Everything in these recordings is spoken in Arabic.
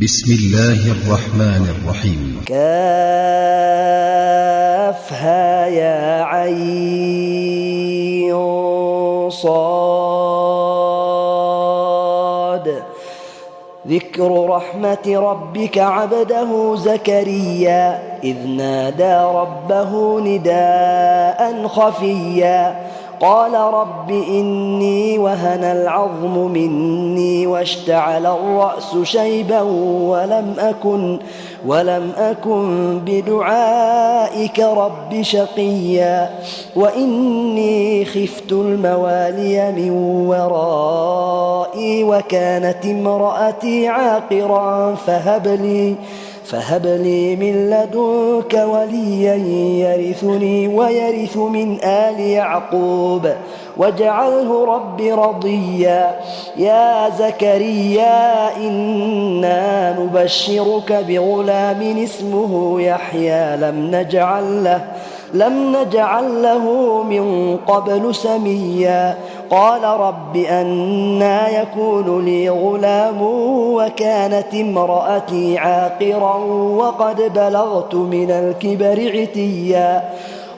بسم الله الرحمن الرحيم. كافها يا عين صاد. ذكر رحمة ربك عبده زكريا إذ نادى ربه نداء خفيا قال رب إني وهن العظم مني واشتعل الرأس شيبا ولم أكن بدعائك رب شقيا وإني خفت الموالي من ورائي وكانت امرأتي عاقرا فهب لي من لدنك وليا يرثني ويرث من آل يعقوب واجعله رب رضيا. يا زكريا إنا نبشرك بغلام اسمه يحيى لم نجعل له من قبل سميا. قال رب أنى يكون لي غلام وكانت امرأتي عاقرا وقد بلغت من الكبر عتيا.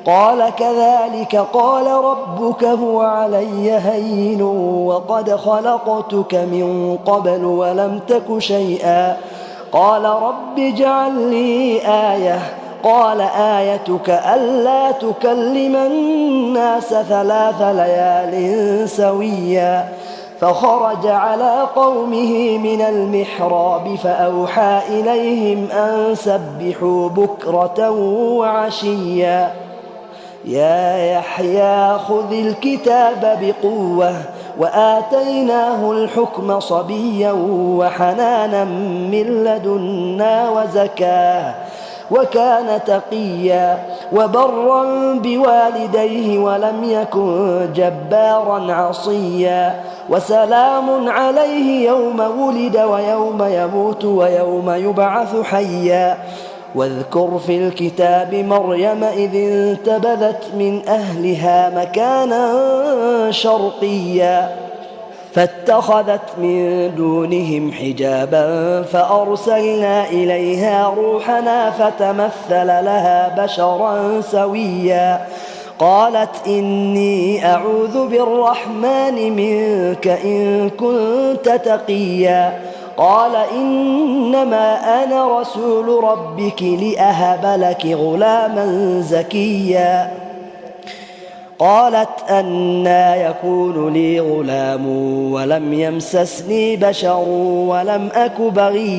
قال كذلك قال ربك هو علي هين وقد خلقتك من قبل ولم تك شيئا. قال رب اجعل لي آية. قال آيتك ألا تكلم الناس 3 ليال سويا. فخرج على قومه من المحراب فأوحى إليهم أن سبحوا بكرة وعشيا. يا يحيى خذ الكتاب بقوة وآتيناه الحكم صبيا وحنانا من لدنا وزكاه وكان تقيا وبرا بوالديه ولم يكن جبارا عصيا. وسلام عليه يوم ولد ويوم يموت ويوم يبعث حيا. واذكر في الكتاب مريم إذ انتبذت من أهلها مكانا شرقيا فاتخذت من دونهم حجابا فأرسلنا إليها روحنا فتمثل لها بشرا سويا. قالت إني أعوذ بالرحمن منك إن كنت تقيا. قال إنما أنا رسول ربك لأهب لك غلاما زكيا. قالت أنى يكون لي غلام ولم يمسسني بشر ولم أك بغيا.